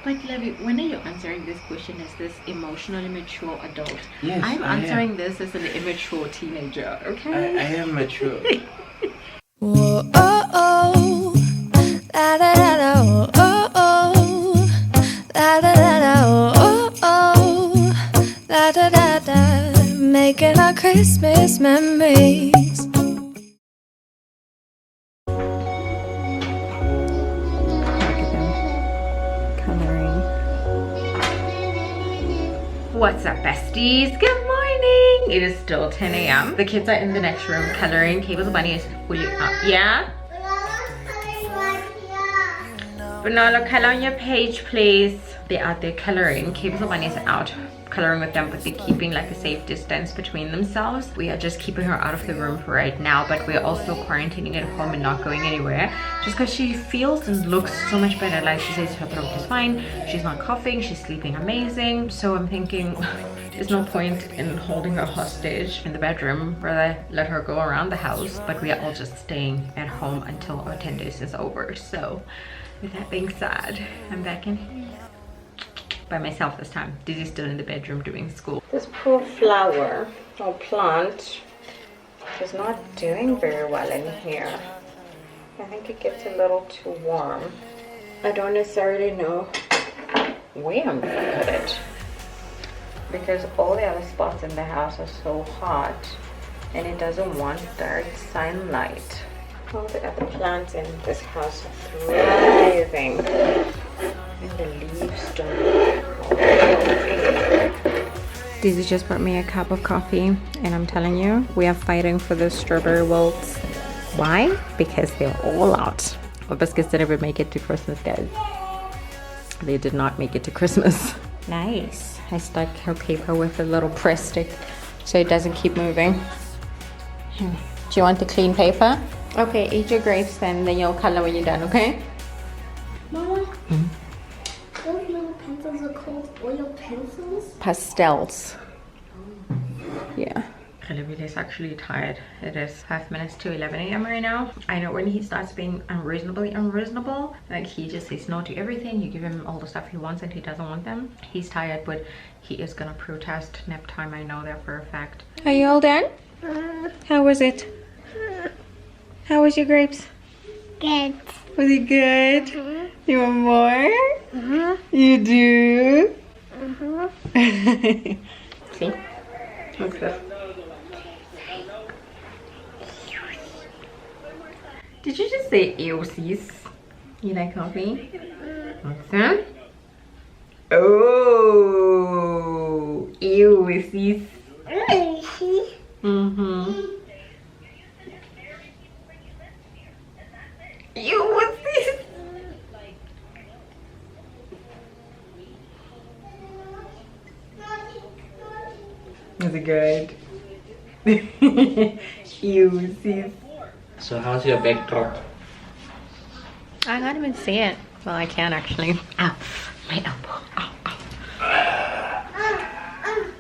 But Levy, when are you answering this question as this emotionally mature adult? Yes, I'm answering this as an immature teenager, okay? I am mature. Whoa, oh, oh. Da, da, da, da, oh, oh. Da, da, da, da, oh, oh. Da, da, da, da. Making our Christmas memories. What's up, besties? Good morning. It is still 10 a.m. The kids are in the next room coloring. Cable's bunny is fully up. Yeah? Bernardo, color on your page, please. They're out there coloring. Cable's bunny is out coloring with them, but they're keeping like a safe distance between themselves. We are just keeping her out of the room for right now, but we're also quarantining at home and not going anywhere, just because she feels and looks so much better. Like, she says her throat is fine, she's not coughing, she's sleeping amazing. So I'm thinking there's no point in holding her hostage in the bedroom, rather let her go around the house. But we are all just staying at home until our 10 days is over. So with that being said, I'm back in here by myself this time. Dizzy's still in the bedroom doing school. This poor flower or plant is not doing very well in here. I think it gets a little too warm. I don't necessarily know where I'm gonna put it, because all the other spots in the house are so hot and it doesn't want direct sunlight. All the other plants in this house are thriving, and the leaves don't. Dizzy just brought me a cup of coffee, and I'm telling you, we are fighting for the strawberry wilts. Why? Because they're all out. Our biscuits didn't even make it to Christmas, guys. They did not make it to Christmas. Nice. I stuck her paper with a little press stick so it doesn't keep moving. Do you want the clean paper? Okay, eat your grapes then you'll color when you're done, okay? Mama, those little pencils are called oil pencils? Pastels. Yeah. Olivia is actually tired. It is 5 minutes to 11 a.m. right now. I know when he starts being unreasonably unreasonable, like he just says no to everything. You give him all the stuff he wants and he doesn't want them. He's tired, but he is gonna protest nap time. I know that for a fact. Are you all done? How was it? How was your grapes? Good. Was it good? You want more? You do? See? What's this? Did you just say eosies? You like coffee? What's that? Oh, eosies. Ew, what's this? Is it good? Ew, sis. So how's your backdrop? I can't even see it. Well, I can actually. Ow, my elbow. Ow, ow.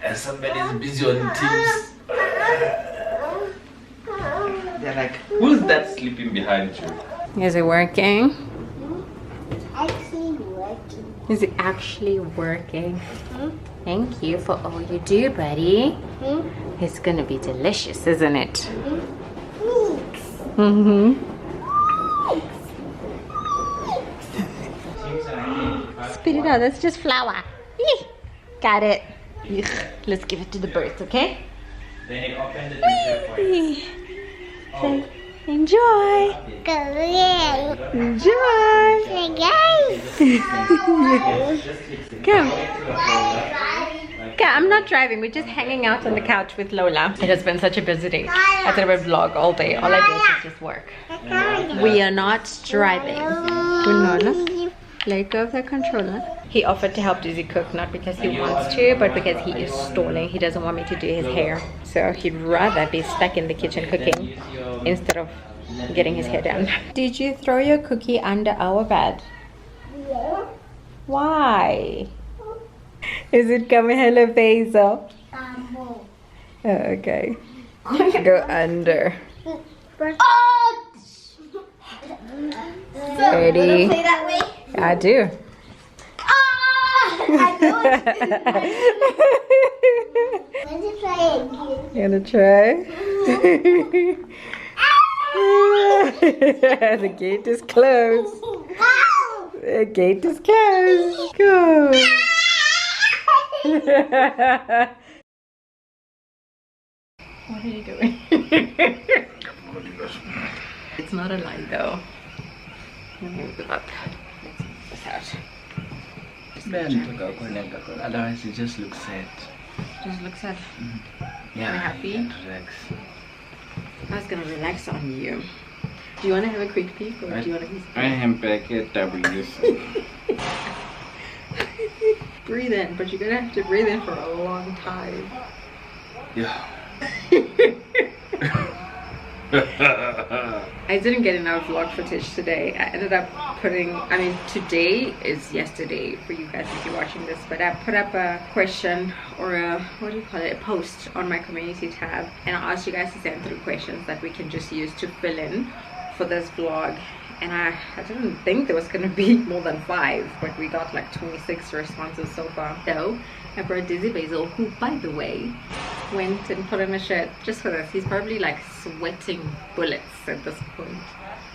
And somebody's busy on Teams. They're like, who's that sleeping behind you? Is it working? It's actually working. Is it actually working? Thank you for all you do, buddy. It's gonna be delicious, isn't it? Spit it out. That's just flour. Eeh. Got it. Let's give it to the birds, okay? They opened it in Whee! Say, enjoy. Enjoy. Come. Okay, I'm not driving. We're just hanging out on the couch with Lola. It has been such a busy day. I thought I would vlog all day. All I did was just work. We are not driving. Banana. Let go of the controller. He offered to help Dizzy cook, not because he wants to, but because he is stalling. He doesn't want me to do his hair. So he'd rather be stuck in the kitchen cooking instead of getting his hair done. Did you throw your cookie under our bed? Yeah. Why? Is it coming? Hello, Basil. Oh, okay. Go under. Oh! Ready? Play that way. I do. Oh! know it's Let's try again. You gonna try? The gate is closed. The gate is closed. Go. What are you doing? It's not a lie though. Let me move it up. Let's move this out. Otherwise it just looks sad. Just looks sad. Yeah. Are you happy? Relax. I was gonna relax on you. Do you want to have a quick peek or do you want to I am back at W's. breathe in? But you're gonna have to breathe in for a long time. Yeah. I didn't get enough vlog footage today. I ended up putting, I mean today is yesterday for you guys if you're watching this, but I put up a question or a, what do you call it, a post on my community tab, and I asked you guys to send through questions that we can just use to fill in for this vlog. And I didn't think there was going to be more than 5, but we got like 26 responses so far. So I brought Dizzy Basil, who by the way went and put on a shirt just for this. He's probably like sweating bullets at this point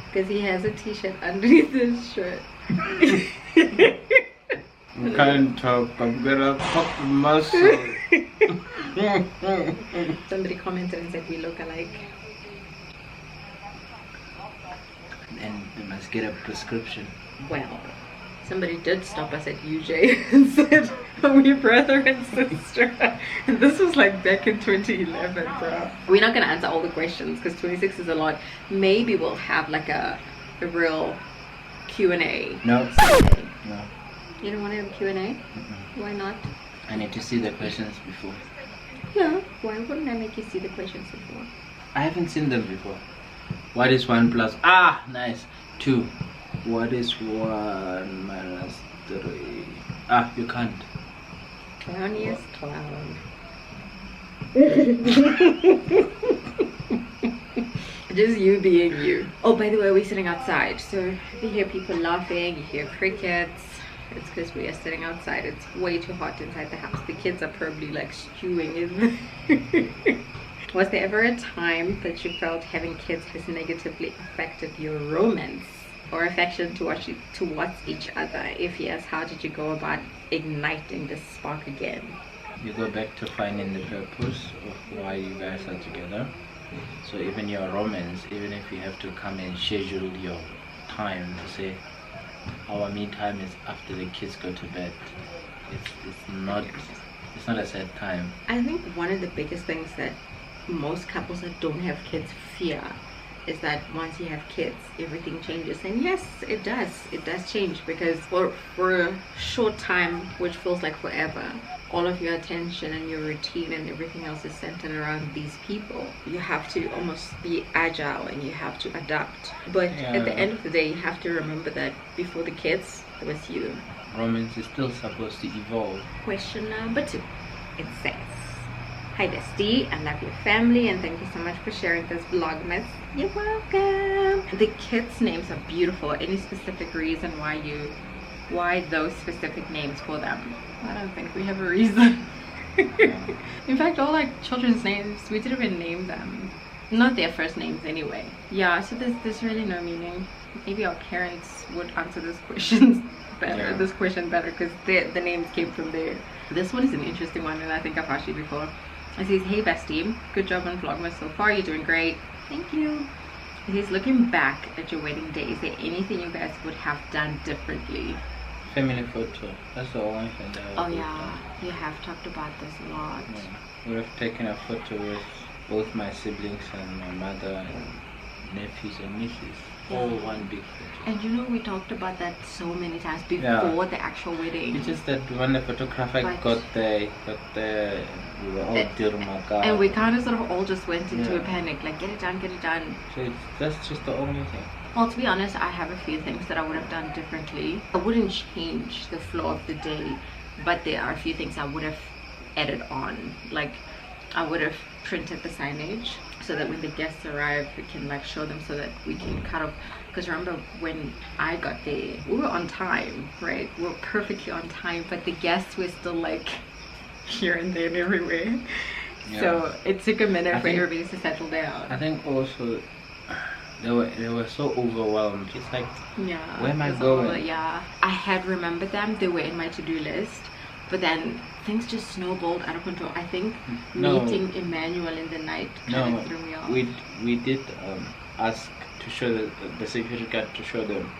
because he has a t-shirt underneath his shirt. You can't talk, I'm gonna pop the muscle. Somebody commented and said we look alike. And we must get a prescription. Well, somebody did stop us at UJ and said, are we brother and sister? And this was like back in 2011, bro. We're not gonna answer all the questions because 26 is a lot. Maybe we'll have like a real Q&A. No. someday. No. You don't want to have a Q&A? Why not? I need to see the questions before. Yeah, why wouldn't I make you see the questions before? I haven't seen them before. What is 1 plus? Ah, nice. 2. What is 1 minus 3? Ah, you can't. Clowniest clown. Just you being you. Oh, by the way, we're sitting outside, so if you hear people laughing, you hear crickets, it's because we are sitting outside. It's way too hot inside the house. The kids are probably like stewing in there. Was there ever a time that you felt having kids has negatively affected your romance or affection towards each other? If yes, how did you go about igniting this spark again? You go back to finding the purpose of why you guys are together. So even your romance, even if you have to come and schedule your time to say our me time is after the kids go to bed, it's not a sad time. I think one of the biggest things that most couples that don't have kids fear is that once you have kids everything changes. And yes, it does change, because for a short time, which feels like forever, all of your attention and your routine and everything else is centered around these people. You have to almost be agile and you have to adapt, but at the end of the day you have to remember that before the kids it was you. Romance is still supposed to evolve. Question number 2. It says, hi bestie, I love your family and thank you so much for sharing this vlogmas. You're welcome. The kids' names are beautiful. Any specific reason why those specific names for them? I don't think we have a reason. In fact, all like children's names, we didn't even name them. Not their first names anyway. Yeah, so there's really no meaning. Maybe our parents would answer this question better, because the names came from there. This one is an interesting one, and I think I've asked you before. It says, hey bestie, good job on vlogmas so far, you're doing great. Thank you. It says, looking back at your wedding day, is there anything you guys would have done differently? Family photo, that's the only thing that I would have done. You have talked about this a lot. Yeah. We would have taken a photo with both my siblings and my mother and nephews and nieces. All one big photo. And you know, we talked about that so many times before the actual wedding. It's just that when the photographer got there, we were all dirmaka. And we kind of sort of all just went into a panic, like get it done. So that's just the only thing. Well, to be honest, I have a few things that I would have done differently. I wouldn't change the flow of the day, but there are a few things I would have added on. Like, I would have printed the signage so that when the guests arrive, we can like show them, so that we can kind of because remember when I got there, we were on time, right? We were perfectly on time, but the guests were still like here and there and everywhere. Yeah. So it took a minute for everybody to settle down. I think also they were so overwhelmed. It's like, yeah, where am I going? Yeah, I had remembered them. They were in my to-do list, but then things just snowballed out of control. I think meeting Emmanuel in the night kind of threw me off. We did ask to show the security guard to show them,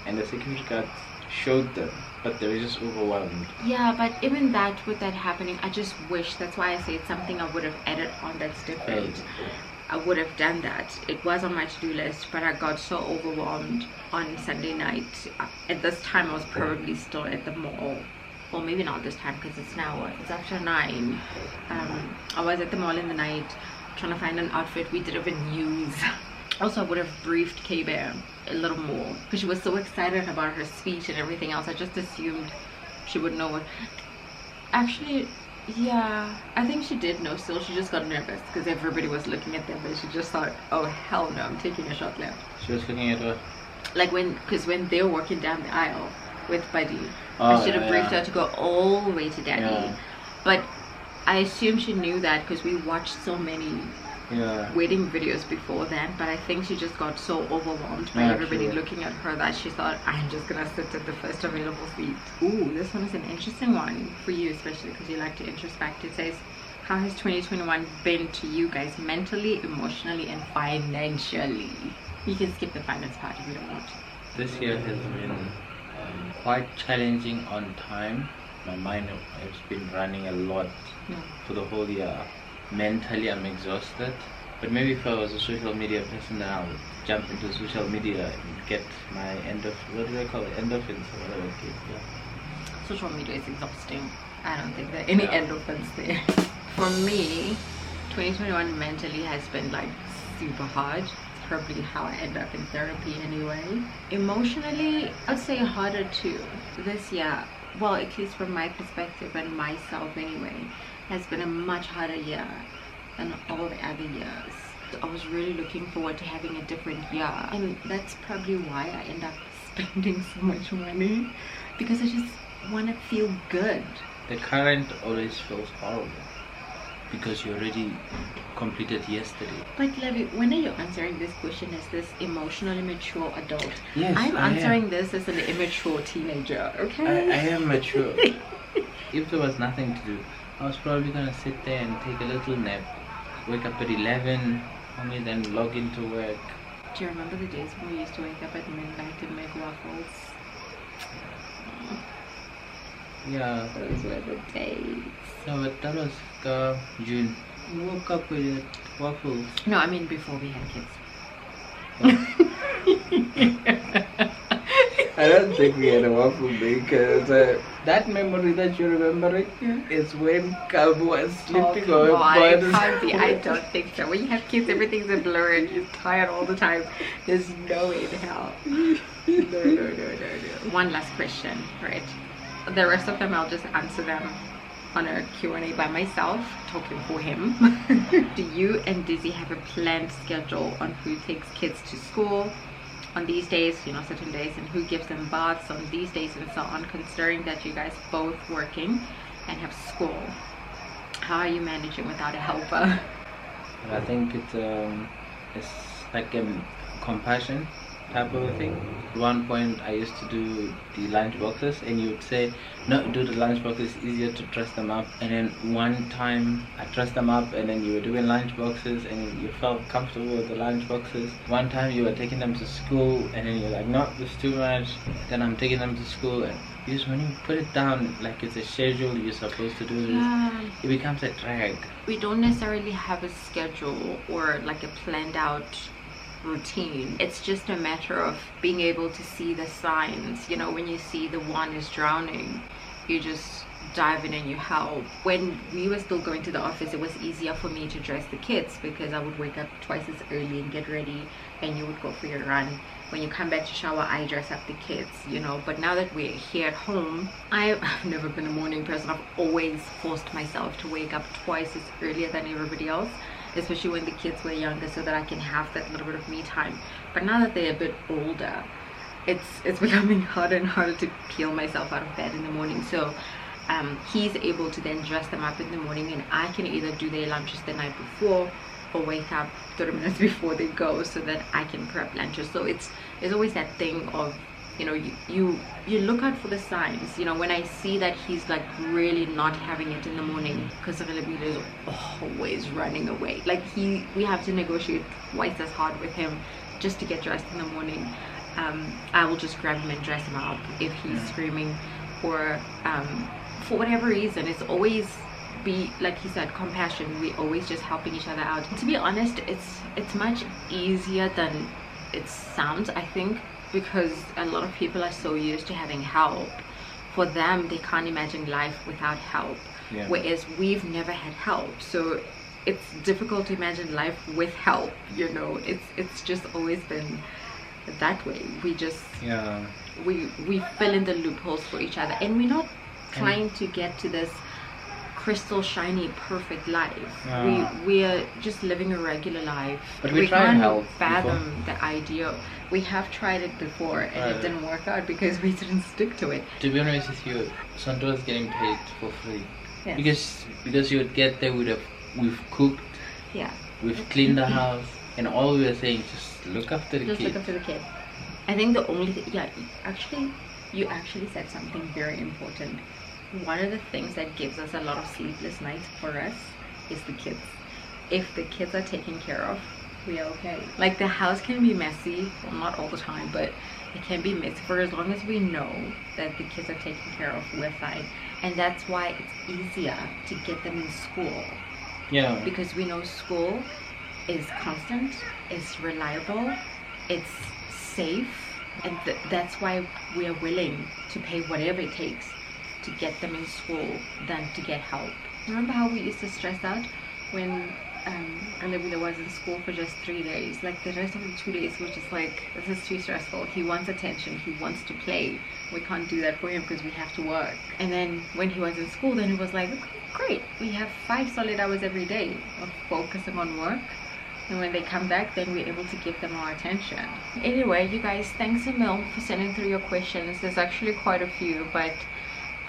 and the security guard showed them, but they were just overwhelmed. Yeah, but even that, with that happening, I just wish, that's why I say it's something I would have added on that's different. I would have done that. It was on my to-do list, but I got so overwhelmed on Sunday night. At this time I was probably still at the mall. Well, maybe not this time, because it's now, it's after 9. I was at the mall in the night trying to find an outfit. We didn't even use. Also, I would have briefed K-Bear a little more, because she was so excited about her speech and everything else. I just assumed she would know what. Actually, yeah, I think she did know still. She just got nervous because everybody was looking at them, but she just thought, oh hell no, I'm taking a shot left. She was looking at what? Like because when they were walking down the aisle with Buddy, I should have briefed her to go all the way to Daddy. But I assume she knew that because we watched so many wedding videos before then. But I think she just got so overwhelmed by everybody looking at her that she thought, I'm just gonna sit at the first available seat. Ooh, this one is an interesting one for you, especially because you like to introspect. It says, how has 2021 been to you guys mentally, emotionally, and financially? You can skip the finance part if you don't want to. This year has been quite challenging on time. My mind has been running a lot for the whole year. Mentally, I'm exhausted. But maybe if I was a social media person, then I would jump into social media and get my what do they call it? Endorphins or whatever it is. Yeah. Social media is exhausting. I don't think there are any endorphins there. For me, 2021 mentally has been like super hard. It's probably how I end up in therapy anyway. Emotionally, I'd say harder too. This year, well, at least from my perspective and myself anyway, has been a much harder year than all the other years. I was really looking forward to having a different year, and that's probably why I end up spending so much money, because I just want to feel good. The current always feels horrible because you already completed yesterday. But Levi, when are you answering this question as this emotionally mature adult? Yes, I'm answering this as an immature teenager, okay? I am mature. If there was nothing to do, I was probably gonna sit there and take a little nap, wake up at 11, only then log into work. Do you remember the days when we used to wake up at midnight and make waffles? Yeah. Those were the days. No, but that was June. We woke up with waffles. No, I mean before we had kids. I don't think we had a waffle maker. That memory that you're remembering is when Calvo was sleeping on it can't be. I don't think so. When you have kids, everything's a blur and you're tired all the time. There's no way in hell. No. One last question, right? The rest of them I'll just answer them on a Q&A by myself, talking for him. Do you and Dizzy have a planned schedule on who takes kids to school on these days, certain days, and who gives them baths on these days and so on, considering that you guys both working and have school? How are you managing without a helper? I think it's like a compassion type of a thing. At one point I used to do the lunch boxes, and you would say, no, do the lunch boxes, easier to dress them up. And then one time I dressed them up, and then you were doing lunch boxes and you felt comfortable with the lunch boxes. One time you were taking them to school, and then you're like, no, this is too much. Then I'm taking them to school, and just when you put it down like it's a schedule, you're supposed to do this, it becomes a drag. We don't necessarily have a schedule or like a planned out routine. It's just a matter of being able to see the signs. When you see the one is drowning, you just dive in and you help. When we were still going to the office, it was easier for me to dress the kids because I would wake up twice as early and get ready, and you would go for your run. When you come back to shower, I dress up the kids, but now that we're here at home, I've never been a morning person. I've always forced myself to wake up twice as earlier than everybody else, especially when the kids were younger, so that I can have that little bit of me time. But now that they're a bit older, it's becoming harder and harder to peel myself out of bed in the morning. So he's able to then dress them up in the morning, and I can either do their lunches the night before or wake up 30 minutes before they go so that I can prep lunches. So it's always that thing of, you know, you look out for the signs. You know, when I see that he's like really not having it in the morning, because Olerato is always running away. Like we have to negotiate twice as hard with him just to get dressed in the morning. I will just grab him and dress him up if he's screaming, or for whatever reason. It's always be, like he said, compassion. We always just helping each other out. To be honest, it's much easier than it sounds, I think, because a lot of people are so used to having help. For them, they can't imagine life without help. Yeah. Whereas we've never had help, so it's difficult to imagine life with help. You know, it's just always been that way. We just we fill in the loopholes for each other, and we're not trying to get to this crystal shiny perfect life. We're just living a regular life, but we can't help fathom the idea. We have tried it before, and it didn't work out because we didn't stick to it. To be honest with you, Santo is getting paid for free. Yes. Because you would get there, we've cooked, we've cleaned the house, and all we were saying, just look after the kid. Look after the kid. I think the only thing, you actually said something very important. One of the things that gives us a lot of sleepless nights for us is the kids. If the kids are taken care of, we are okay. Like, the house can be messy, well, not all the time, but it can be messy. For as long as we know that the kids are taken care of, we're fine. And that's why it's easier to get them in school. Yeah. Because we know school is constant, it's reliable, it's safe, and that's why we are willing to pay whatever it takes to get them in school than to get help. Remember how we used to stress out when Olerato was in school for just 3 days? Like, the rest of the 2 days was just like, this is too stressful. He wants attention, he wants to play. We can't do that for him because we have to work. And then when he was in school, then it was like, okay, great, we have 5 solid hours every day of focusing on work. And when they come back, then we're able to give them our attention. Anyway, you guys, thanks a mil for sending through your questions. There's actually quite a few, but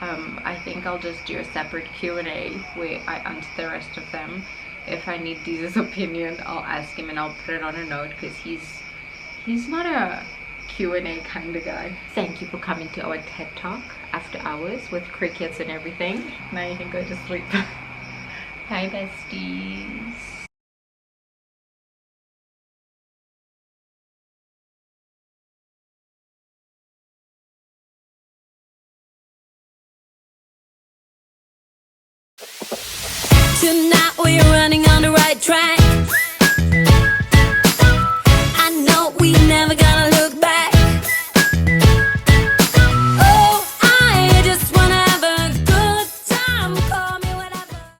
I think I'll just do a separate Q&A where I answer the rest of them. If I need Deez's opinion, I'll ask him and I'll put it on a note, because he's not a Q&A kind of guy. Thank you for coming to our TED Talk after hours with crickets and everything. Now you can go to sleep. Bye, besties. Tonight we're running on the right track.